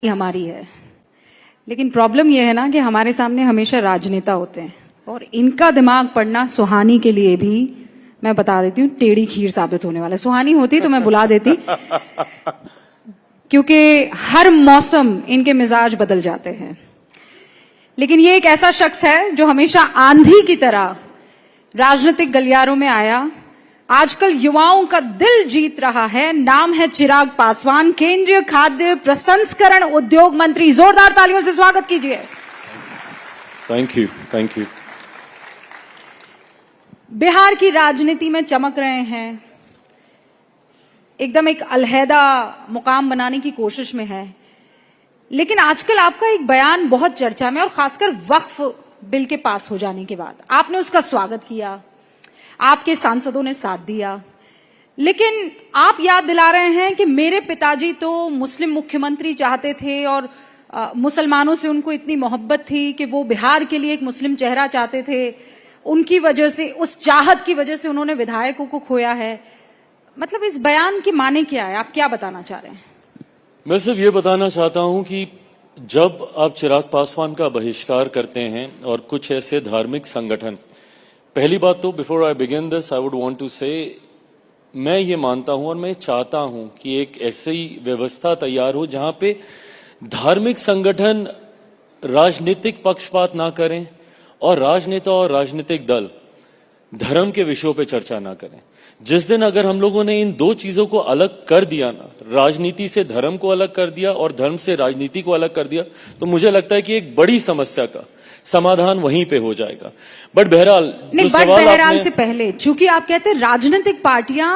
हमारी है, लेकिन प्रॉब्लम यह है ना कि हमारे सामने हमेशा राजनेता होते हैं और इनका दिमाग पढ़ना सुहानी के लिए भी, मैं बता देती हूँ, टेढ़ी खीर साबित होने वाला है। सुहानी होती तो मैं बुला देती, क्योंकि हर मौसम इनके मिजाज बदल जाते हैं। लेकिन ये एक ऐसा शख्स है जो हमेशा आंधी की तरह राजनीतिक गलियारों में आया, आजकल युवाओं का दिल जीत रहा है। नाम है चिराग पासवान, केंद्रीय खाद्य प्रसंस्करण उद्योग मंत्री। जोरदार तालियों से स्वागत कीजिए। Thank you. बिहार की राजनीति में चमक रहे हैं, एकदम एक अलहदा मुकाम बनाने की कोशिश में है। लेकिन आजकल आपका एक बयान बहुत चर्चा में, और खासकर वक्फ बिल के पास हो जाने के बाद आपने उसका स्वागत किया, आपके सांसदों ने साथ दिया, लेकिन आप याद दिला रहे हैं कि मेरे पिताजी तो मुस्लिम मुख्यमंत्री चाहते थे और मुसलमानों से उनको इतनी मोहब्बत थी कि वो बिहार के लिए एक मुस्लिम चेहरा चाहते थे। उनकी वजह से, उस चाहत की वजह से उन्होंने विधायकों को खोया है। मतलब इस बयान की माने क्या है? आप क्या बताना चाह रहे हैं? मैं सिर्फ ये बताना चाहता हूं कि जब आप चिराग पासवान का बहिष्कार करते हैं और कुछ ऐसे धार्मिक संगठन, पहली बात तो before I begin this I would want to say, मैं ये मानता हूं और मैं चाहता हूं कि एक ऐसी व्यवस्था तैयार हो जहां पे धार्मिक संगठन राजनीतिक पक्षपात ना करें और राजनेता और राजनीतिक दल धर्म के विषयों पे चर्चा ना करें। जिस दिन अगर हम लोगों ने इन दो चीजों को अलग कर दिया ना, राजनीति से धर्म को अलग कर दिया और धर्म से राजनीति को अलग कर दिया, तो मुझे लगता है कि एक बड़ी समस्या का समाधान वहीं पे हो जाएगा। बट बहरहाल से पहले, चूंकि आप कहते हैं राजनीतिक पार्टियां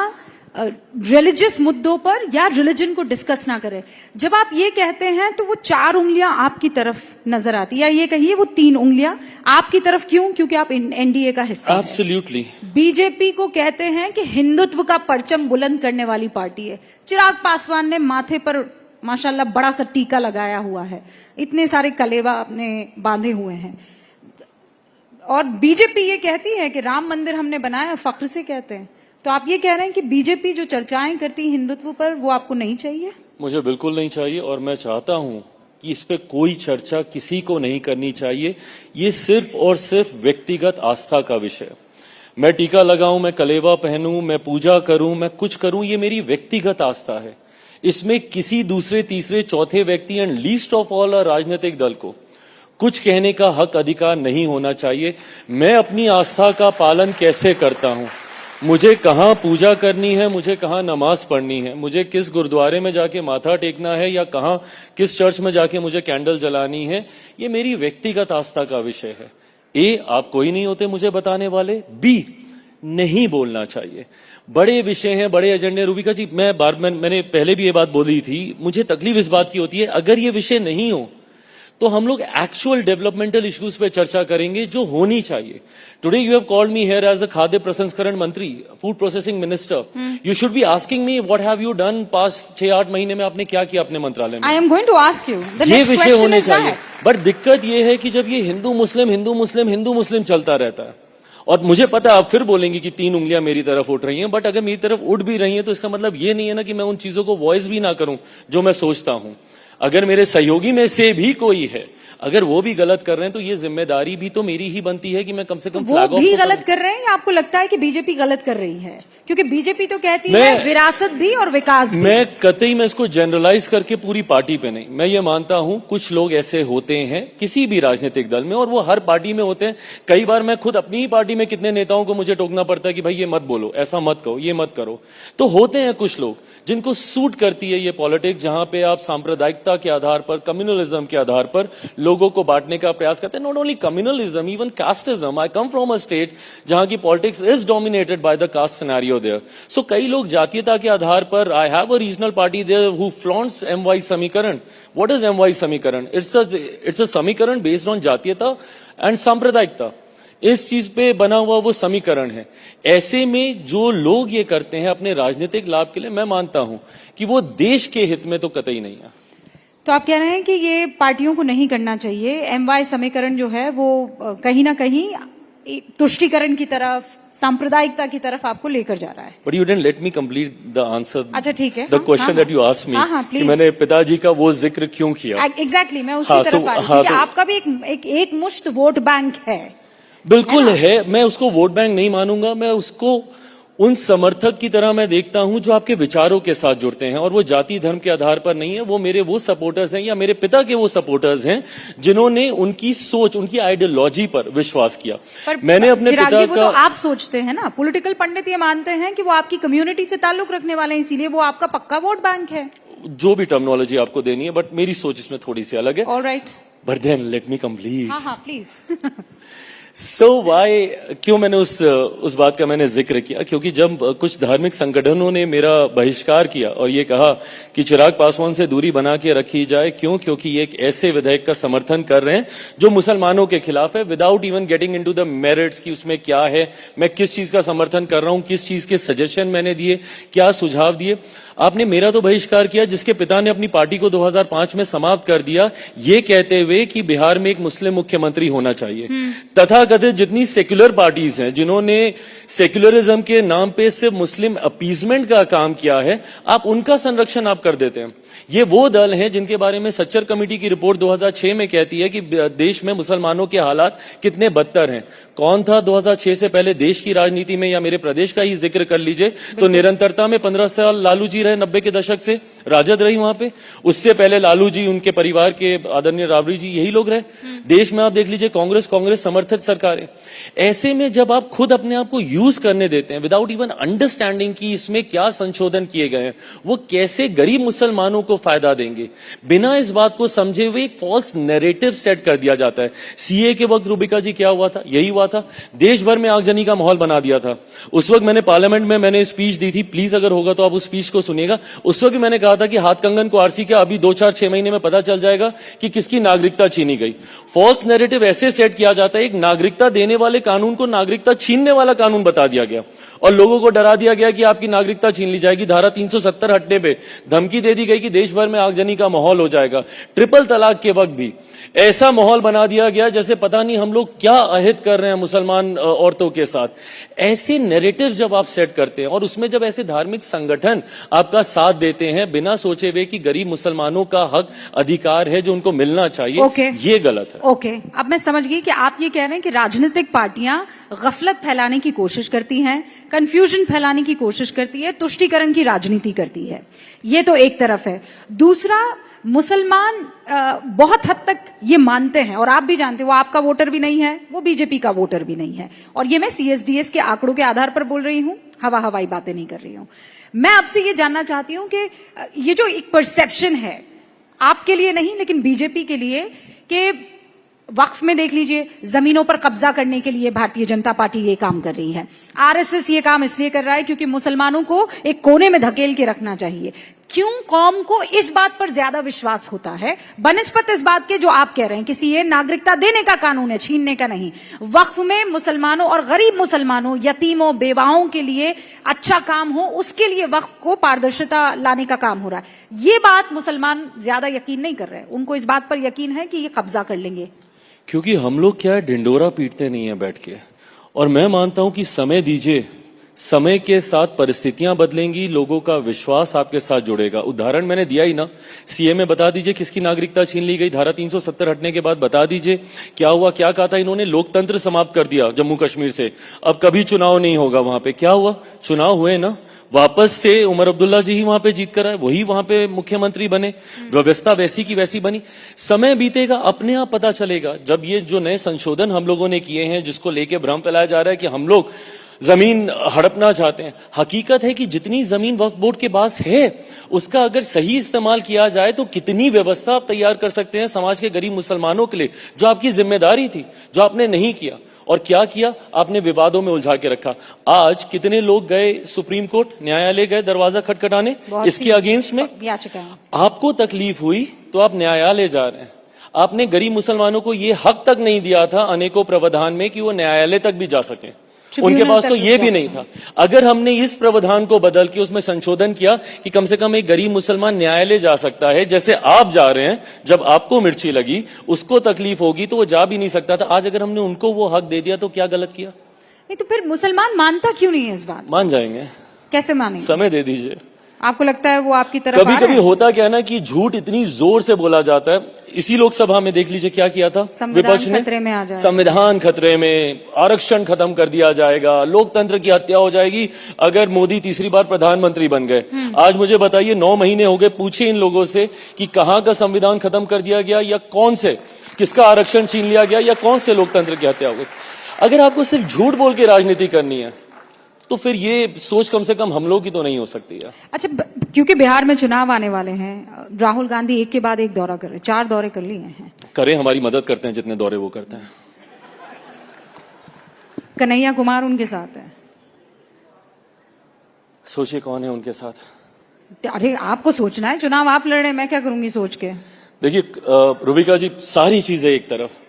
रिलीजियस मुद्दों पर या रिलीजन को डिस्कस ना करें, जब आप ये कहते हैं तो वो 4 उंगलियां आपकी तरफ नजर आती, या ये कहिए वो 3 उंगलियां आपकी तरफ। क्यों? क्योंकि आप एनडीए का हिस्सा हैं। एब्सोल्युटली। बीजेपी को कहते हैं कि हिंदुत्व का परचम बुलंद करने वाली पार्टी है। चिराग पासवान ने माथे पर माशाल्लाह बड़ा सा टीका लगाया हुआ है, इतने सारे कलेवा अपने बांधे हुए हैं, और बीजेपी ये कहती है कि राम मंदिर हमने बनाया, फख्र से कहते हैं। तो आप ये कह रहे हैं कि बीजेपी जो चर्चाएं करती है हिंदुत्व पर, वो आपको नहीं चाहिए? मुझे बिल्कुल नहीं चाहिए, और मैं चाहता हूं कि इस पे कोई चर्चा किसी को नहीं करनी चाहिए। ये सिर्फ और सिर्फ व्यक्तिगत आस्था का विषय। मैं टीका लगाऊं, मैं कलेवा पहनूं, मैं पूजा करूं, मैं कुछ करूं, ये मेरी व्यक्तिगत आस्था है। इसमें किसी दूसरे, तीसरे, चौथे व्यक्ति एंड लीस्ट ऑफ ऑल राजनीतिक दल को कुछ कहने का हक, अधिकार नहीं होना चाहिए। मैं अपनी आस्था का पालन कैसे करता हूं, मुझे कहां पूजा करनी है, मुझे कहां नमाज पढ़नी है, मुझे किस गुरुद्वारे में जाके माथा टेकना है, या कहां किस चर्च में जाके मुझे कैंडल जलानी है, ये मेरी व्यक्तिगत आस्था का विषय है। ए, आप कोई नहीं होते मुझे बताने वाले। बी, नहीं बोलना चाहिए। बड़े विषय हैं, बड़े एजेंडे। रूबिका जी, मैंने पहले भी ये बात बोली थी, मुझे तकलीफ इस बात की होती है, अगर ये विषय नहीं हो तो हम लोग एक्चुअल डेवलपमेंटल इश्यूज पे चर्चा करेंगे जो होनी चाहिए। Today you have called me here as a खाद्य प्रसंस्करण मंत्री, food processing minister. You should be asking me what have you done past 6-8 महीने में, आपने क्या किया अपने मंत्रालय में। I am going to ask you, ये विषय होने चाहिए। बट दिक्कत ये है कि जब ये हिंदू मुस्लिम चलता रहता है, और मुझे पता है आप फिर बोलेंगे कि 3 उंगलियां मेरी तरफ उठ रही हैं, बट अगर मेरी तरफ उठ भी रही हैं तो इसका मतलब ये नहीं है ना कि मैं उन चीजों को वॉइस भी ना करूं जो मैं सोचता हूं। अगर मेरे सहयोगी में से भी कोई है, अगर वो भी गलत कर रहे हैं, तो ये जिम्मेदारी भी तो मेरी ही बनती है कि मैं कम से कम वो भी गलत कर रहे हैं, या आपको लगता है कि बीजेपी गलत कर रही है? क्योंकि बीजेपी तो कहती है विरासत भी और विकास भी। मैं कतई मैं इसको जनरलाइज करके पूरी पार्टी पे नहीं, मैं ये मानता हूं कुछ लोग ऐसे होते हैं किसी भी राजनीतिक दल में, और वो हर पार्टी में होते हैं। कई बार मैं खुद अपनी ही पार्टी में कितने नेताओं को मुझे टोकना पड़ता है कि भाई ये मत बोलो, ऐसा मत कहो, ये मत करो। तो होते हैं कुछ लोग जिनको सूट करती है ये पॉलिटिक्स, जहां पे आप सांप्रदायिकता के आधार पर, कम्युनलिज्म के आधार पर लोगों को बांटने का प्रयास करते हैं। Not only communalism, even casteism. I come from a state जहां की politics is dominated by the caste scenario there. So कई लोग जातीयता के आधार पर, I have a regional party there who flaunts MY समीकरण। व्हाट इज MY समीकरण? इट्स अ समीकरण बेस्ड ऑन जातीयता एंड सांप्रदायिकता। इस चीज पे बना हुआ वो समीकरण है। ऐसे में जो लोग ये करते हैं अपने राजनीतिक लाभ के लिए, मैं मानता हूं कि वो देश के हित में तो कतई नहीं है। तो आप कह रहे हैं कि ये पार्टियों को नहीं करना चाहिए। MY समीकरण जो है वो कहीं ना कहीं तुष्टीकरण की तरफ, सांप्रदायिकता की तरफ आपको लेकर जा रहा है। But you didn't late me complete the answer. अच्छा ठीक है, the question that you asked me हाँ, कि मैंने पिताजी का वो जिक्र क्यों किया। एग्जैक्टली मैं उसी हाँ, तरफ आ रही हाँ, थी कि तो- आपका भी एक मुश्त वोट बैंक है। बिल्कुल है, मैं उसको वोट बैंक नहीं मानूंगा, मैं उसको उन समर्थक की तरह मैं देखता हूं जो आपके विचारों के साथ जुड़ते हैं, और वो जाति धर्म के आधार पर नहीं है। वो मेरे वो सपोर्टर्स हैं या मेरे पिता के वो सपोर्टर्स हैं जिन्होंने उनकी सोच, उनकी आइडियोलॉजी पर विश्वास किया। पर मैंने अपने चिराग पिता जी, वो का तो आप सोचते हैं ना, पॉलिटिकल पंडित ये मानते हैं कि वो आपकी कम्युनिटी से ताल्लुक रखने वाले हैं, इसीलिए वो आपका पक्का वोट बैंक है। जो भी टर्मिनोलॉजी आपको देनी है, बट मेरी सोच इसमें थोड़ी सी अलग है। All right, but then let me complete. हाँ हाँ प्लीज। सो वाई, क्यों मैंने उस बात का मैंने जिक्र किया, क्योंकि जब कुछ धार्मिक संगठनों ने मेरा बहिष्कार किया और ये कहा कि चिराग पासवान से दूरी बना के रखी जाए, क्योंकि ये एक ऐसे विधेयक का समर्थन कर रहे हैं जो मुसलमानों के खिलाफ है, without even getting into the merits की उसमें क्या है, मैं किस चीज का समर्थन कर रहा हूं, किस चीज के सजेशन मैंने दिए, क्या सुझाव दिए। आपने मेरा तो बहिष्कार किया, जिसके पिता ने अपनी पार्टी को 2005 में समाप्त कर दिया, ये कहते हुए कि बिहार में एक मुस्लिम मुख्यमंत्री होना चाहिए। तथाकथित जितनी सेक्युलर पार्टीज हैं जिन्होंने सेक्युलरिज्म के नाम पे सिर्फ मुस्लिम अपीजमेंट का काम किया है, आप उनका संरक्षण आप कर देते हैं। ये वो दल हैं जिनके बारे में सच्चर कमेटी की रिपोर्ट 2006 में कहती है कि देश में मुसलमानों के हालात कितने बदतर हैं। कौन था 2006 से पहले देश की राजनीति में, या मेरे प्रदेश का ही जिक्र कर लीजिए तो निरंतरता में 15 साल लालू जी रहे, 90 के दशक से राजद रही वहां पे। उससे पहले लालू जी, उनके परिवार के आदरणीय राबड़ी जी, यही लोग रहे। देश में आप देख लीजिए कांग्रेस समर्थित सरकारें। ऐसे में जब आप खुद अपने आप को यूज करने देते हैं विदाउट इवन अंडरस्टैंडिंग कि इसमें क्या संशोधन किए गए हैं, वो कैसे गरीब मुसलमानों को फायदा देंगे, बिना इस बात को समझे हुए एक फॉल्स नैरेटिव सेट कर दिया जाता है। सीए के वक्त रूबिका जी क्या हुआ था, यही हुआ था, देश भर में आगजनी का माहौल बना दिया था। उस वक्त मैंने पार्लियामेंट में मैंने स्पीच दी थी, प्लीज अगर होगा तो आप उस स्पीच को सुनिएगा। उस वक्त भी मैंने कहा था कि हाथ कंगन को आरसी क्या, अभी 2-4-6 महीने में पता चल जाएगा कि किसकी नागरिकता छीनी गई। फॉल्स नैरेटिव ऐसे सेट किया जाता है, एक नागरिकता देने वाले कानून को नागरिकता छीनने वाला कानून बता दिया गया और लोगों को डरा दिया गया कि आपकी नागरिकता छीन ली जाएगी। धारा 370 हटने पे धमकी दे दी गई कि देश भर में आगजनी का माहौल हो जाएगा। ट्रिपल तलाक के वक्त भी ऐसा माहौल बना दिया गया जैसे पता नहीं हम लोग क्या अहित कर रहे हैं मुसलमान औरतों के साथ। ऐसे नैरेटिव जब आप सेट करते हैं और उसमें जब ऐसे धार्मिक संगठन आपका साथ देते हैं बिना सोचे हुए कि गरीब मुसलमानों का हक अधिकार है जो उनको मिलना चाहिए, ये गलत है। ओके, अब मैं समझ गई कि आप ये कह रहे हैं कि राजनीतिक पार्टियां गफलत फैलाने की कोशिश करती हैं, कंफ्यूजन फैलाने की कोशिश करती है, तुष्टीकरण की राजनीति करती है। ये तो एक तरफ है। दूसरा, मुसलमान बहुत हद तक ये मानते हैं, और आप भी जानते हैं, वो आपका वोटर भी नहीं है, वो बीजेपी का वोटर भी नहीं है, और ये मैं सीएसडीएस के आंकड़ों के आधार पर बोल रही हूं, हवाई बातें नहीं कर रही हूं। मैं आपसे ये जानना चाहती हूं कि ये जो एक परसेप्शन है, आपके लिए नहीं लेकिन बीजेपी के लिए, कि वक्फ में देख लीजिए, जमीनों पर कब्जा करने के लिए भारतीय जनता पार्टी ये काम कर रही है, आरएसएस ये काम इसलिए कर रहा है क्योंकि मुसलमानों को एक कोने में धकेल के रखना चाहिए। क्यों कौम को इस बात पर ज्यादा विश्वास होता है बनिस्बत इस बात के जो आप कह रहे हैं कि ये नागरिकता देने का कानून है, छीनने का नहीं। वक्फ में मुसलमानों और गरीब मुसलमानों, यतीमों, बेवाओं के लिए अच्छा काम हो, उसके लिए वक्फ को पारदर्शिता लाने का काम हो रहा है। ये बात मुसलमान ज्यादा यकीन नहीं कर रहे, उनको इस बात पर यकीन है कि ये कब्जा कर लेंगे। क्योंकि हम लोग क्या है, ढिंडोरा पीटते नहीं है बैठ के, और मैं मानता हूं कि समय दीजिए, समय के साथ परिस्थितियां बदलेंगी, लोगों का विश्वास आपके साथ जुड़ेगा। उदाहरण मैंने दिया ही ना, सीए में बता दीजिए किसकी नागरिकता छीन ली गई, धारा 370 हटने के बाद बता दीजिए क्या हुआ, क्या कहा था इन्होंने, लोकतंत्र समाप्त कर दिया जम्मू कश्मीर से, अब कभी चुनाव नहीं होगा वहां पे। क्या हुआ, चुनाव हुए ना, वापस से उमर अब्दुल्ला जी ही वहां पे जीत कर आए, वही वहां पे मुख्यमंत्री बने, व्यवस्था वैसी की वैसी बनी। समय बीतेगा, अपने आप पता चलेगा। जब ये जो नए संशोधन हम लोगों ने किए हैं, जिसको लेके भ्रम फैलाया जा रहा है कि हम लोग जमीन हड़पना चाहते हैं, हकीकत है कि जितनी जमीन वक्फ बोर्ड के पास है उसका अगर सही इस्तेमाल किया जाए तो कितनी व्यवस्था आप तैयार कर सकते हैं समाज के गरीब मुसलमानों के लिए, जो आपकी जिम्मेदारी थी, जो आपने नहीं किया। और क्या किया आपने, विवादों में उलझा के रखा। आज कितने लोग गए सुप्रीम कोर्ट, न्यायालय गए दरवाजा खटखटाने इसके अगेंस्ट में, आपको तकलीफ हुई तो आप न्यायालय जा रहे हैं। आपने गरीब मुसलमानों को ये हक तक नहीं दिया था अनेकों प्रावधान में कि वो न्यायालय तक भी जा सके, उनके पास तो ये भी नहीं था। अगर हमने इस प्रावधान को बदल के उसमें संशोधन किया कि कम से कम एक गरीब मुसलमान न्यायालय जा सकता है, जैसे आप जा रहे हैं, जब आपको मिर्ची लगी उसको तकलीफ होगी तो वो जा भी नहीं सकता था, आज अगर हमने उनको वो हक दे दिया तो क्या गलत किया? नहीं तो फिर मुसलमान मानता क्यों नहीं है इस बात? मान जाएंगे, कैसे मानेंगे? समय दे दीजिए। आपको लगता है वो आपकी तरफ कभी आ रहा कभी है? होता क्या है ना कि झूठ इतनी जोर से बोला जाता है। इसी लोकसभा में देख लीजिए क्या किया था विपक्ष ने, खतरे में आ जाएगा, संविधान खतरे में, आरक्षण खत्म कर दिया जाएगा, लोकतंत्र की हत्या हो जाएगी अगर मोदी तीसरी बार प्रधानमंत्री बन गए। आज मुझे बताइए 9 महीने हो गए, पूछे इन लोगों से कि कहां का संविधान खत्म कर दिया गया, या कौन से, किसका आरक्षण छीन लिया गया, या कौन से लोकतंत्र की हत्या हो गई। अगर आपको सिर्फ झूठ बोल के राजनीति करनी है तो फिर ये सोच कम से कम हम लोग की तो नहीं हो सकती है। अच्छा, क्योंकि बिहार में चुनाव आने वाले हैं, राहुल गांधी एक के बाद एक दौरा कर रहे, 4 दौरे कर लिए हैं। करें, हमारी मदद करते हैं जितने दौरे वो करते हैं। कन्हैया कुमार उनके साथ है, सोचिए कौन है उनके साथ। अरे आपको सोचना है, चुनाव आप लड़ रहे हैं, मैं क्या करूंगी सोच के। देखिए रुबिका जी, सारी चीजें एक तरफ,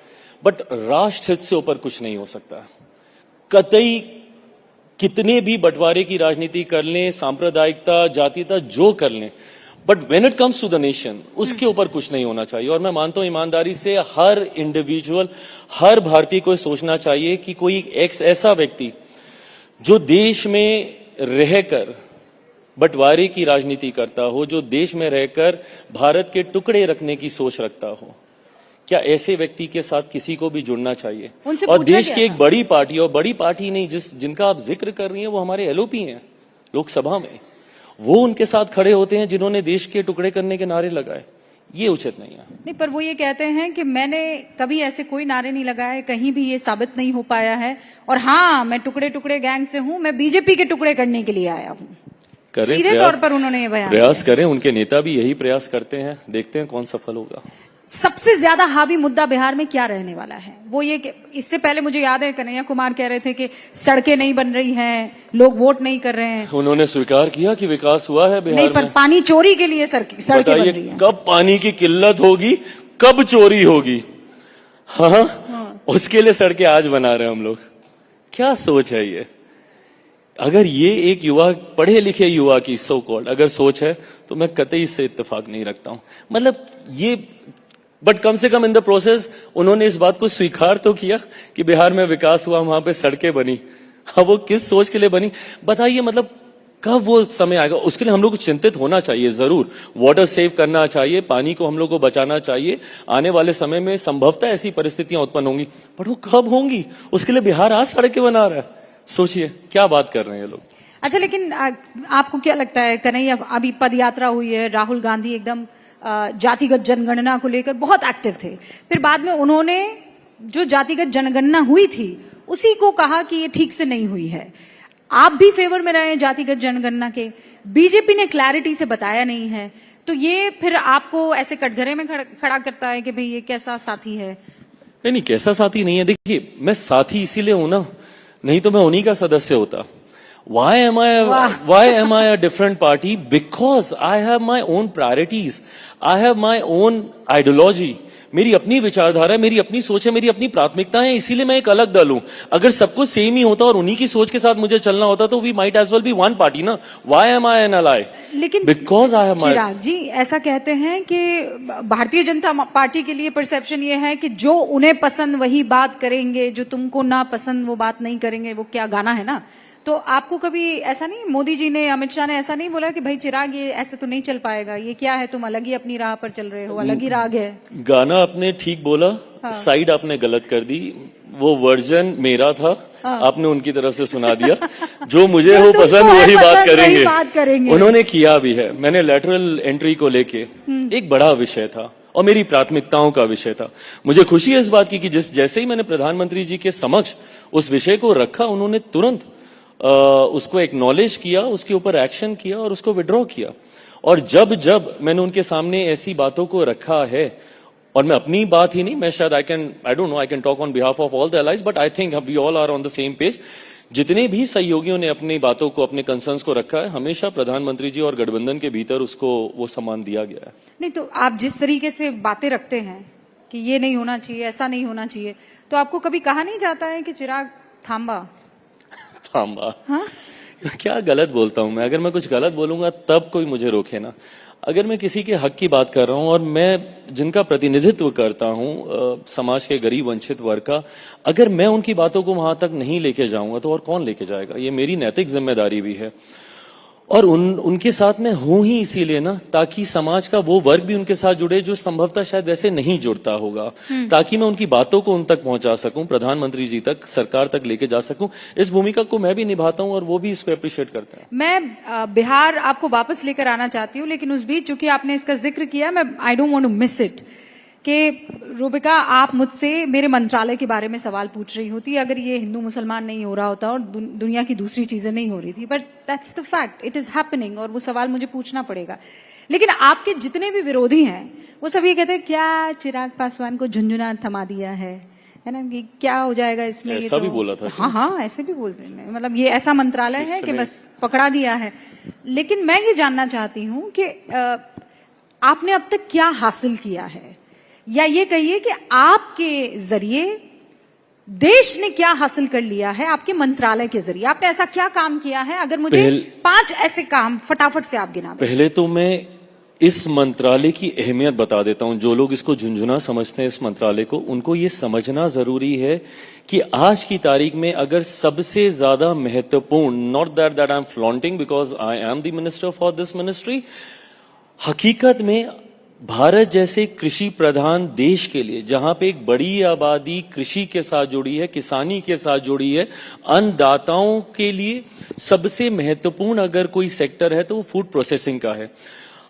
बट राष्ट्र हित से ऊपर कुछ नहीं हो सकता। कतई कितने भी बंटवारे की राजनीति कर लें, सांप्रदायिकता, जातीयता जो कर लें, but when it comes to the nation, उसके ऊपर कुछ नहीं होना चाहिए। और मैं मानता हूं ईमानदारी से हर इंडिविजुअल, हर भारतीय को सोचना चाहिए कि कोई एक ऐसा व्यक्ति जो देश में रहकर बंटवारे की राजनीति करता हो, जो देश में रहकर भारत के टुकड़े रखने की सोच रखता हो, क्या ऐसे व्यक्ति के साथ किसी को भी जुड़ना चाहिए? और देश की एक बड़ी पार्टी, और बड़ी पार्टी नहीं, जिनका आप जिक्र कर रही हैं वो हमारे एलओपी हैं लोकसभा में, वो उनके साथ खड़े होते हैं जिन्होंने देश के टुकड़े करने के नारे लगाए। ये उचित नहीं है। नहीं, पर वो ये कहते हैं कि मैंने कभी ऐसे कोई नारे नहीं लगाए, कहीं भी ये साबित नहीं हो पाया है, और हाँ, मैं टुकड़े टुकड़े गैंग से हूं, मैं बीजेपी के टुकड़े करने के लिए आया हूं। सीधे तौर पर उन्होंने ये बयान प्रयास करें, उनके नेता भी यही प्रयास करते हैं, देखते हैं कौन सफल होगा। सबसे ज्यादा हावी मुद्दा बिहार में क्या रहने वाला है? वो ये कि इससे पहले मुझे याद है कन्हैया कुमार कह रहे थे कि सड़कें नहीं बन रही हैं, लोग वोट नहीं कर रहे हैं। उन्होंने स्वीकार किया कि विकास हुआ है बिहार नहीं, पर में। पानी चोरी के लिए सड़कें बन रही हैं। कब पानी की किल्लत होगी, कब चोरी होगी, हाँ, उसके लिए सड़कें आज बना रहे हैं हम लोग। क्या सोच है ये? अगर ये एक युवा, पढ़े लिखे युवा की सो कॉल्ड अगर सोच है, तो मैं कतई इससे इत्तेफाक नहीं रखता हूं। मतलब ये, बट कम से कम इन द प्रोसेस उन्होंने इस बात को स्वीकार तो किया कि बिहार में विकास हुआ, वहां पे सड़कें बनी। हाँ, वो किस सोच के लिए बनी बताइए? मतलब कब वो समय आएगा, उसके लिए हम लोग को चिंतित होना चाहिए जरूर। वाटर सेव करना चाहिए, पानी को हम लोग को बचाना चाहिए। आने वाले समय में संभवतः ऐसी परिस्थितियां उत्पन्न होंगी, बट वो कब होंगी, उसके लिए बिहार आज सड़कें बना रहा है। सोचिए क्या बात कर रहे हैं ये लोग। अच्छा, लेकिन आपको क्या लगता है, कन्हैया अभी पद यात्रा हुई है, राहुल गांधी एकदम जातिगत जनगणना को लेकर बहुत एक्टिव थे, फिर बाद में उन्होंने जो जातिगत जनगणना हुई थी उसी को कहा कि ये ठीक से नहीं हुई है। आप भी फेवर में रहे हैं जातिगत जनगणना के, बीजेपी ने क्लैरिटी से बताया नहीं है, तो ये फिर आपको ऐसे कटघरे में खड़ा करता है कि भाई ये कैसा साथी है? नहीं, कैसा साथी नहीं है। देखिए, मैं साथी इसीलिए हूं ना, नहीं तो मैं उन्हीं का सदस्य होता। Why am I a different party? Because I have my own priorities. I have my own ideology. मेरी अपनी विचारधारा है, मेरी अपनी सोच है, मेरी अपनी प्राथमिकताएं हैं, इसीलिए मैं एक अलग दल हूं। अगर सब कुछ सेम ही होता और उन्हीं की सोच के साथ मुझे चलना होता तो we might as well be one party ना। Why am I an ally? लेकिन Because I have my... चिराग जी ऐसा कहते हैं कि भारतीय जनता पार्टी के लिए परसेप्शन ये है कि जो उन्हें पसंद वही बात करेंगे, जो तुमको ना पसंद वो बात नहीं करेंगे। वो क्या गाना है ना, तो आपको कभी ऐसा नहीं, मोदी जी ने, अमित शाह ने ऐसा नहीं बोला कि भाई चिराग ये ऐसे तो नहीं चल पाएगा, ये क्या है, तुम अलग ही अपनी राह पर चल रहे हो, अलग ही राग है? गाना आपने ठीक बोला, हाँ। साइड आपने गलत कर दी। वो वर्जन मेरा था, हाँ। आपने उनकी तरफ से सुना दिया। जो मुझे हो पसंद वही बात करेंगे। उन्होंने किया भी है। मैंने लैटरल एंट्री को लेके एक बड़ा विषय था और मेरी प्राथमिकताओं का विषय था। मुझे खुशी है इस बात की कि जैसे ही मैंने प्रधानमंत्री जी के समक्ष उस विषय को रखा, उन्होंने तुरंत उसको एक्नॉलेज किया, उसके ऊपर एक्शन किया और उसको विड्रॉ किया। और जब जब मैंने उनके सामने ऐसी बातों को रखा है, और मैं अपनी बात ही नहीं, मैं शायद I don't know, I can talk on behalf of all the allies, but I think we all are on the same page. जितने भी सहयोगियों ने अपनी बातों को, अपने कंसर्न्स को रखा है, हमेशा प्रधानमंत्री जी और गठबंधन के भीतर उसको वो सम्मान दिया गया है। नहीं, तो आप जिस तरीके से बातें रखते हैं कि ये नहीं होना चाहिए, ऐसा नहीं होना चाहिए, तो आपको कभी कहा नहीं जाता है कि चिराग थांबा? हाँ? क्या गलत बोलता हूं मैं? अगर मैं कुछ गलत बोलूंगा तब कोई मुझे रोके ना। अगर मैं किसी के हक की बात कर रहा हूं और मैं जिनका प्रतिनिधित्व करता हूं समाज के गरीब वंचित वर्ग का, अगर मैं उनकी बातों को वहां तक नहीं लेके जाऊंगा तो और कौन लेके जाएगा? ये मेरी नैतिक जिम्मेदारी भी है और उनके साथ मैं हूं ही इसीलिए ना, ताकि समाज का वो वर्ग भी उनके साथ जुड़े जो संभवतः शायद वैसे नहीं जुड़ता होगा, ताकि मैं उनकी बातों को उन तक पहुंचा सकूं, प्रधानमंत्री जी तक, सरकार तक लेके जा सकूं। इस भूमिका को मैं भी निभाता हूं और वो भी इसको अप्रिशिएट करते हैं। मैं बिहार आपको वापस लेकर आना चाहती हूँ, लेकिन उस बीच चूंकि आपने इसका जिक्र किया, मैं I don't want to miss it कि रूबिका, आप मुझसे मेरे मंत्रालय के बारे में सवाल पूछ रही होती अगर ये हिंदू मुसलमान नहीं हो रहा होता और दुनिया की दूसरी चीजें नहीं हो रही थी, but that's the fact, it is happening और वो सवाल मुझे पूछना पड़ेगा। लेकिन आपके जितने भी विरोधी हैं वो सब ये कहते हैं क्या चिराग पासवान को झुंझुना थमा दिया है ना, कि क्या हो जाएगा इसमें? ऐसा भी बोला था? हाँ, ऐसे भी बोलते हैं, मतलब ये ऐसा मंत्रालय है कि बस पकड़ा दिया है। लेकिन मैं ये जानना चाहती हूँ कि आपने अब तक क्या हासिल किया है, या ये कहिए कि आपके जरिए देश ने क्या हासिल कर लिया है, आपके मंत्रालय के जरिए आपने ऐसा क्या काम किया है? अगर मुझे 5 ऐसे काम फटाफट से आप गिना दें। पहले तो मैं इस मंत्रालय की अहमियत बता देता हूं। जो लोग इसको झुंझुना समझते हैं इस मंत्रालय को, उनको ये समझना जरूरी है कि आज की तारीख में अगर सबसे ज्यादा महत्वपूर्ण, not that I am flaunting because I am the minister for this ministry, हकीकत में भारत जैसे कृषि प्रधान देश के लिए, जहां पे एक बड़ी आबादी कृषि के साथ जुड़ी है, किसानी के साथ जुड़ी है, अन्नदाताओं के लिए सबसे महत्वपूर्ण अगर कोई सेक्टर है तो वो फूड प्रोसेसिंग का है।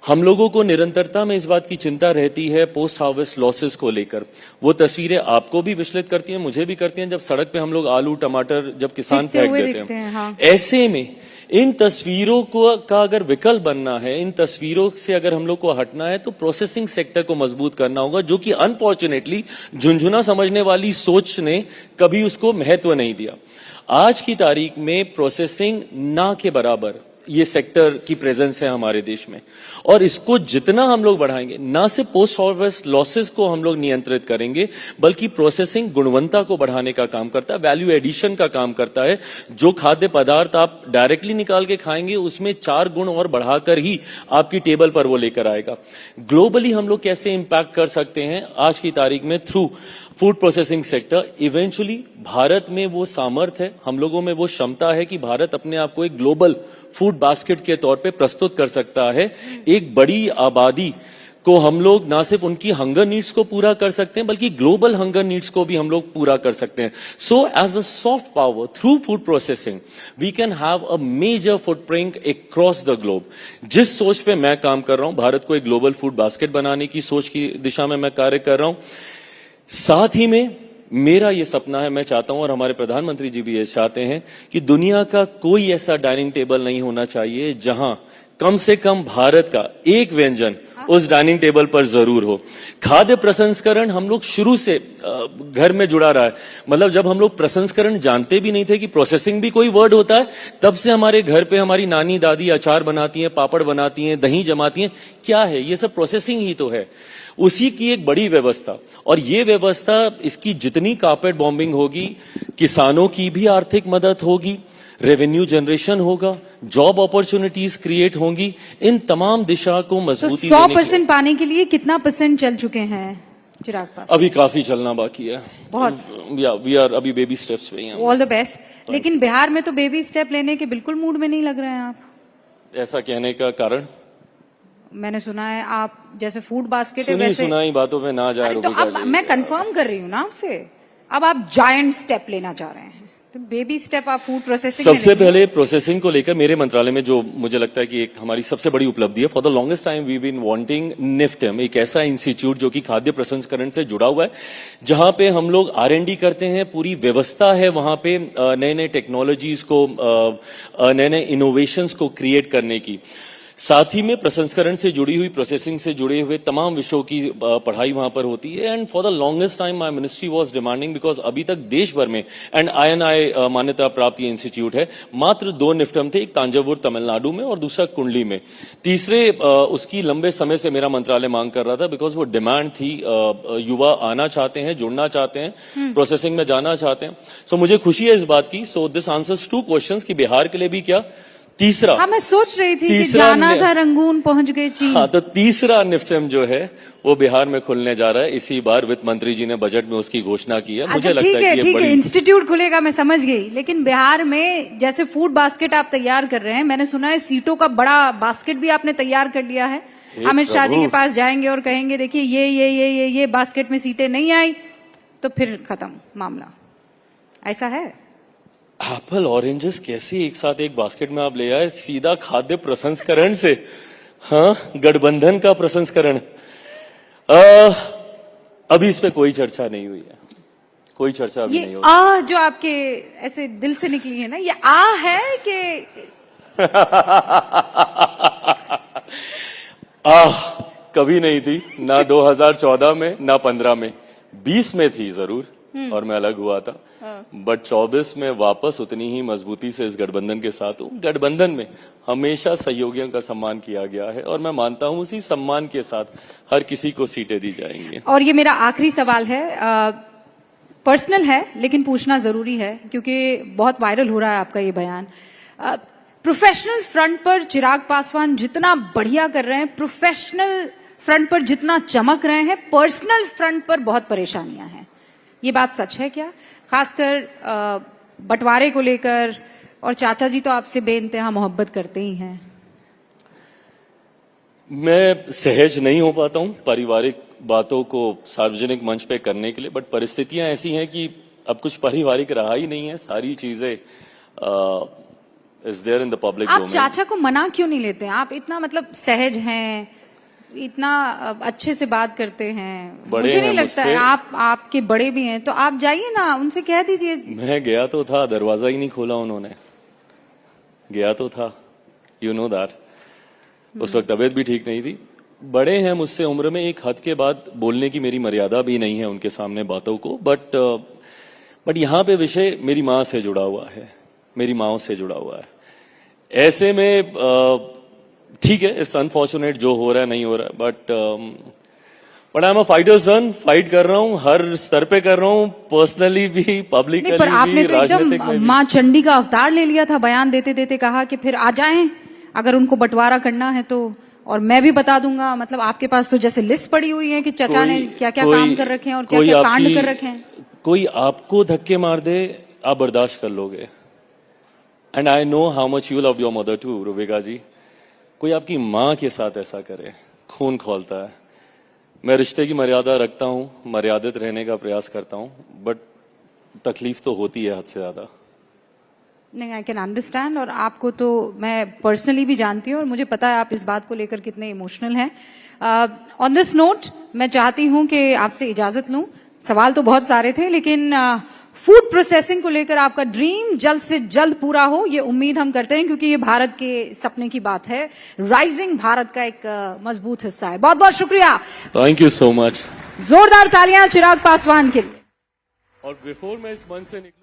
हम लोगों को निरंतरता में इस बात की चिंता रहती है पोस्ट हार्वेस्ट लॉसेस को लेकर। वो तस्वीरें आपको भी विचलित करती हैं, मुझे भी करती हैं, जब सड़क पे हम लोग आलू टमाटर जब किसान फेंक देते हैं। हाँ। ऐसे में इन तस्वीरों को का अगर विकल्प बनना है, इन तस्वीरों से अगर हम लोग को हटना है, तो प्रोसेसिंग सेक्टर को मजबूत करना होगा, जो कि अनफॉर्चुनेटली झुंझुना समझने वाली सोच ने कभी उसको महत्व नहीं दिया। आज की तारीख में प्रोसेसिंग ना के बराबर ये सेक्टर की प्रेजेंस है हमारे देश में, और इसको जितना हम लोग बढ़ाएंगे, ना सिर्फ पोस्ट हार्वेस्ट लॉसेस को हम लोग नियंत्रित करेंगे, बल्कि प्रोसेसिंग गुणवत्ता को बढ़ाने का काम करता है, वैल्यू एडिशन का काम करता है। जो खाद्य पदार्थ आप डायरेक्टली निकाल के खाएंगे, उसमें 4 गुण और बढ़ाकर ही आपकी टेबल पर वो लेकर आएगा। ग्लोबली हम लोग कैसे इंपैक्ट कर सकते हैं आज की तारीख में through food processing sector. Eventually Bharat में वो सामर्थ्य है, हम लोगों में वो क्षमता है कि भारत अपने आप को एक ग्लोबल फूड बास्केट के तौर पे प्रस्तुत कर सकता है। एक बड़ी आबादी को हम लोग ना सिर्फ उनकी हंगर नीड्स को पूरा कर सकते हैं, बल्कि ग्लोबल हंगर नीड्स को भी हम लोग पूरा कर सकते हैं। So as a soft power through food processing we can have a major footprint across the globe. जिस सोच पे मैं काम कर रहा हूं, भारत को एक ग्लोबल फूड बास्केट बनाने की सोच की दिशा में मैं कार्य कर रहा हूं। साथ ही में मेरा ये सपना है, मैं चाहता हूं और हमारे प्रधानमंत्री जी भी ये चाहते हैं कि दुनिया का कोई ऐसा डाइनिंग टेबल नहीं होना चाहिए जहां कम से कम भारत का एक व्यंजन उस डाइनिंग टेबल पर जरूर हो। खाद्य प्रसंस्करण हम लोग शुरू से घर में जुड़ा रहा है। मतलब जब हम लोग प्रसंस्करण जानते भी नहीं थे कि प्रोसेसिंग भी कोई वर्ड होता है, तब से हमारे घर पे हमारी नानी दादी अचार बनाती हैं, पापड़ बनाती हैं, दही जमाती हैं। क्या है ये सब? प्रोसेसिंग ही तो है। उसी की एक बड़ी व्यवस्था, और ये व्यवस्था, इसकी जितनी कारपेट बॉम्बिंग होगी, किसानों की भी आर्थिक मदद होगी, रेवेन्यू जनरेशन होगा, जॉब अपॉर्चुनिटीज क्रिएट होंगी। इन तमाम दिशा को मजबूती तो 100% पाने के लिए कितना % चल चुके हैं चिराग पास? अभी काफी चलना बाकी है, बहुत। वी आर अभी बेबी स्टेप्स पे हैं। All the best. लेकिन बिहार में तो बेबी स्टेप लेने के बिल्कुल मूड में नहीं लग रहे हैं आप। ऐसा कहने का कारण? मैंने सुना है आप जैसे फूड बास्केट है सुनी वैसे। सुनाई बातों पे ना जाए। तो अब मैं कंफर्म कर रही हूँ ना आपसे, अब आप जायंट स्टेप लेना चाह रहे हैं, तो बेबी स्टेप आप फूड प्रोसेसिंग सबसे पहले प्रोसेसिंग को लेकर मेरे मंत्रालय में जो मुझे लगता है कि एक हमारी सबसे बड़ी उपलब्धि है, for the longest time we been wanting NIFTEM, एक ऐसा इंस्टीट्यूट जो कि खाद्य प्रसंस्करण से जुड़ा हुआ है, जहां पे हम लोग R&D करते हैं, पूरी व्यवस्था है वहां पे नए नए टेक्नोलॉजीज को, नए नए इनोवेशंस को क्रिएट करने की। साथ ही में प्रसंस्करण से जुड़ी हुई, प्रोसेसिंग से जुड़े हुए तमाम विषयों की पढ़ाई वहां पर होती है। And for the longest time my ministry was demanding, because अभी तक देश भर में, एंड INI मान्यता प्राप्त ये इंस्टीट्यूट है, मात्र 2 निफ्टम थे, एक तांजावुर तमिलनाडु में और दूसरा कुंडली में। तीसरे उसकी लंबे समय से मेरा मंत्रालय मांग कर रहा था, बिकॉज वो डिमांड थी, युवा आना चाहते हैं, जुड़ना चाहते हैं, प्रोसेसिंग में जाना चाहते हैं। सो मुझे खुशी है इस बात की। सो दिस आंसर्स 2 क्वेश्चंस कि बिहार के लिए भी क्या, तीसरा, हाँ मैं सोच रही थी कि तीसरा जाना ने- था रंगून पहुंच गए चीन। हाँ, तो तीसरा निफ्टम जो है वो बिहार में खुलने जा रहा है। इसी बार वित्त मंत्री जी ने बजट में उसकी घोषणा की है। मुझे अच्छा लगता है कि ये ठीक है, बड़ी इंस्टीट्यूट खुलेगा मैं समझ गई, लेकिन बिहार में जैसे फूड बास्केट आप तैयार कर रहे हैं, मैंने सुना है सीटों का बड़ा बास्केट भी आपने तैयार कर लिया है। अमित शाह जी के पास जाएंगे और कहेंगे देखिए ये बास्केट में सीटें नहीं आई तो फिर खत्म मामला, ऐसा है? एप्पल ऑरेंजेस कैसे एक साथ एक बास्केट में आप ले आए? सीधा खाद्य प्रसंस्करण से, हाँ, गठबंधन का प्रसंस्करण। अभी इस पे कोई चर्चा नहीं हुई है, कोई चर्चा अभी नहीं ये हुई। आ जो आपके ऐसे दिल से निकली है ना, ये आ है कि कभी नहीं थी, ना 2014 में ना 15 में, 20 में थी जरूर और मैं अलग हुआ था, बट 24 में वापस उतनी ही मजबूती से इस गठबंधन के साथ हूं। गठबंधन में हमेशा सहयोगियों का सम्मान किया गया है और मैं मानता हूं उसी सम्मान के साथ हर किसी को सीटें दी जाएंगी। और ये मेरा आखिरी सवाल है, पर्सनल है लेकिन पूछना जरूरी है क्योंकि बहुत वायरल हो रहा है आपका ये बयान। प्रोफेशनल फ्रंट पर चिराग पासवान जितना बढ़िया कर रहे हैं, प्रोफेशनल फ्रंट पर जितना चमक रहे हैं, पर्सनल फ्रंट पर बहुत परेशानियां हैं। ये बात सच है क्या? खासकर बंटवारे को लेकर, और चाचा जी तो आपसे बेइंतहा मोहब्बत करते ही हैं। मैं सहज नहीं हो पाता हूं पारिवारिक बातों को सार्वजनिक मंच पे करने के लिए, बट परिस्थितियां ऐसी हैं कि अब कुछ पारिवारिक रहा ही नहीं है। सारी चीजें is there in the public आप डोमेन। चाचा को मना क्यों नहीं लेते? आप इतना मतलब सहज हैं, इतना अच्छे से बात करते हैं, बड़े मुझे नहीं हैं लगता है मुझसे। आप आपके बड़े भी हैं तो आप जाइए ना, उनसे कह दीजिए। मैं गया तो था, दरवाजा ही नहीं खोला उन्होंने। गया तो था, यू नो दैट। उस वक्त तबीयत भी ठीक नहीं थी। बड़े हैं मुझसे उम्र में, एक हद के बाद बोलने की मेरी मर्यादा भी नहीं है उनके सामने बातों को, बट यहाँ पे विषय मेरी माँ से जुड़ा हुआ है, मेरी माँ से जुड़ा हुआ है। ऐसे में ठीक है, इट्स अनफॉर्चुनेट जो हो रहा है नहीं हो रहा है, but I am a fighter son, fight कर रहा हूँ, हर स्तर पे कर रहा हूँ, पर्सनली भी, पब्लिकली नहीं, पर आपने भी, तो राजनीतिक में एकदम भी। माँ चंडी का अवतार ले लिया था, बयान देते देते कहा कि फिर आ जाएं अगर उनको बंटवारा करना है तो, और मैं भी बता दूंगा। मतलब आपके पास तो जैसे लिस्ट पड़ी हुई है कि चचा ने क्या क्या काम कर रखे हैं और क्या क्या कांड कर रखे हैं। कोई आपको धक्के मार दे, आप बर्दाश्त कर लोगे। And I know how much you love your mother too, Rubika ji. कोई आपकी माँ के साथ ऐसा करे, खून खौलता है। मैं रिश्ते की मर्यादा रखता हूँ, मर्यादित रहने का प्रयास करता हूँ, बट तकलीफ तो होती है हद से ज्यादा। नहीं, आई कैन अंडरस्टैंड, और आपको तो मैं पर्सनली भी जानती हूँ और मुझे पता है आप इस बात को लेकर कितने इमोशनल हैं। ऑन दिस नोट मैं चाहती हूँ कि आपसे इजाजत लूं। सवाल तो बहुत सारे थे, लेकिन फूड प्रोसेसिंग को लेकर आपका ड्रीम जल्द से जल्द पूरा हो, ये उम्मीद हम करते हैं, क्योंकि ये भारत के सपने की बात है। राइजिंग भारत का एक मजबूत हिस्सा है। बहुत बहुत शुक्रिया, थैंक यू सो मच। जोरदार तालियां चिराग पासवान के लिए। और बिफोर मैं इस मंच से निकलूं,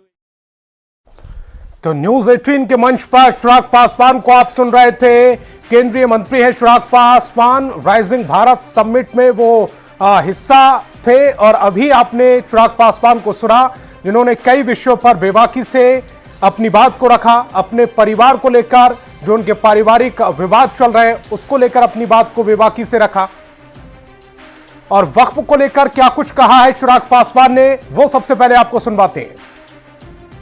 तो न्यूज 18 के मंच पर चिराग पासवान को आप सुन रहे थे। केंद्रीय मंत्री हैं चिराग पासवान, राइजिंग भारत समिट में वो हिस्सा थे, और अभी आपने चिराग पासवान को सुना जिन्होंने कई विषयों पर बेबाकी से अपनी बात को रखा। अपने परिवार को लेकर जो उनके पारिवारिक विवाद चल रहे हैं उसको लेकर अपनी बात को बेबाकी से रखा, और वक्फ को लेकर क्या कुछ कहा है चिराग पासवान ने, वो सबसे पहले आपको सुनवाते हैं।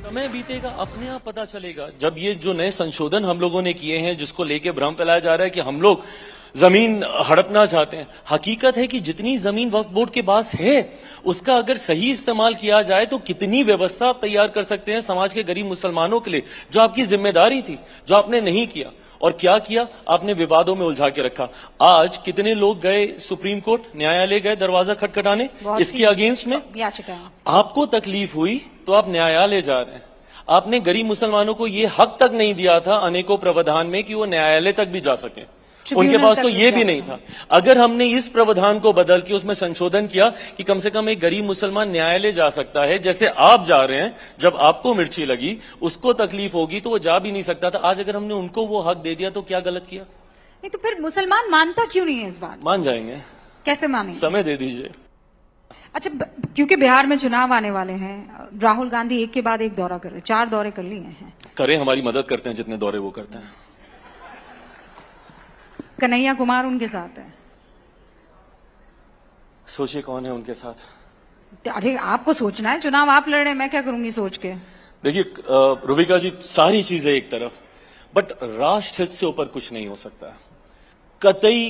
समय बीतेगा, अपने आप पता चलेगा। जब ये जो नए संशोधन हम लोगों ने किए हैं, जिसको लेके भ्रम फैलाया जा रहा है कि हम लोग जमीन हड़पना चाहते हैं, हकीकत है कि जितनी जमीन वक्फ बोर्ड के पास है उसका अगर सही इस्तेमाल किया जाए तो कितनी व्यवस्था आप तैयार कर सकते हैं समाज के गरीब मुसलमानों के लिए, जो आपकी जिम्मेदारी थी, जो आपने नहीं किया। और क्या किया आपने? विवादों में उलझा के रखा। आज कितने लोग गए सुप्रीम कोर्ट, न्यायालय गए दरवाजा खटखटाने इसके अगेंस्ट में, आपको तकलीफ हुई तो आप न्यायालय जा रहे हैं। आपने गरीब मुसलमानों को ये हक तक नहीं दिया था अनेकों प्रावधान में कि वो न्यायालय तक भी जा सके, उनके पास तो ये भी नहीं था। अगर हमने इस प्रावधान को बदल के उसमें संशोधन किया कि कम से कम एक गरीब मुसलमान न्यायालय जा सकता है, जैसे आप जा रहे हैं, जब आपको मिर्ची लगी उसको तकलीफ होगी तो वो जा भी नहीं सकता था। आज अगर हमने उनको वो हक दे दिया तो क्या गलत किया? नहीं तो फिर मुसलमान मानता क्यों नहीं है इस बात? मान जाएंगे, कैसे मानेंगे? समय दे दीजिए। अच्छा, क्योंकि बिहार में चुनाव आने वाले हैं, राहुल गांधी एक के बाद एक दौरा कर रहे, 4 दौरे कर लिए हैं। करें, हमारी मदद करते हैं जितने दौरे वो करते हैं। कन्हैया कुमार उनके साथ है। सोचिए कौन है उनके साथ। अरे आपको सोचना है, चुनाव आप लड़ रहे हैं, मैं क्या करूंगी सोच के। देखिए रूबिका जी, सारी चीजें एक तरफ, बट राष्ट्र हित से ऊपर कुछ नहीं हो सकता। कतई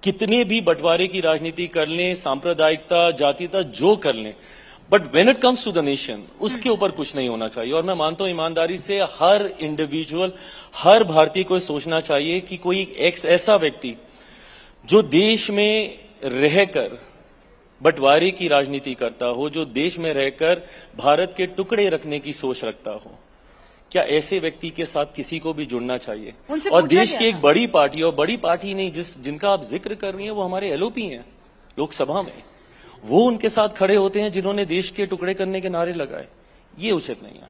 कितने भी बंटवारे की राजनीति कर लें, सांप्रदायिकता, जातीयता जो कर लें, but when it comes to the nation, उसके ऊपर कुछ नहीं होना चाहिए। और मैं मानता हूं ईमानदारी से हर इंडिविजुअल, हर भारतीय को सोचना चाहिए कि कोई एक ऐसा व्यक्ति जो देश में रहकर बंटवारे की राजनीति करता हो, जो देश में रहकर भारत के टुकड़े रखने की सोच रखता हो, क्या ऐसे व्यक्ति के साथ किसी को भी जुड़ना चाहिए? उनसे और पूछा देश गया की एक था। बड़ी पार्टी, और बड़ी पार्टी नहीं जिनका आप जिक्र कर रही हैं, वो हमारे एलओपी हैं लोकसभा में, वो उनके साथ खड़े होते हैं जिन्होंने देश के टुकड़े करने के नारे लगाए। ये उचित नहीं है।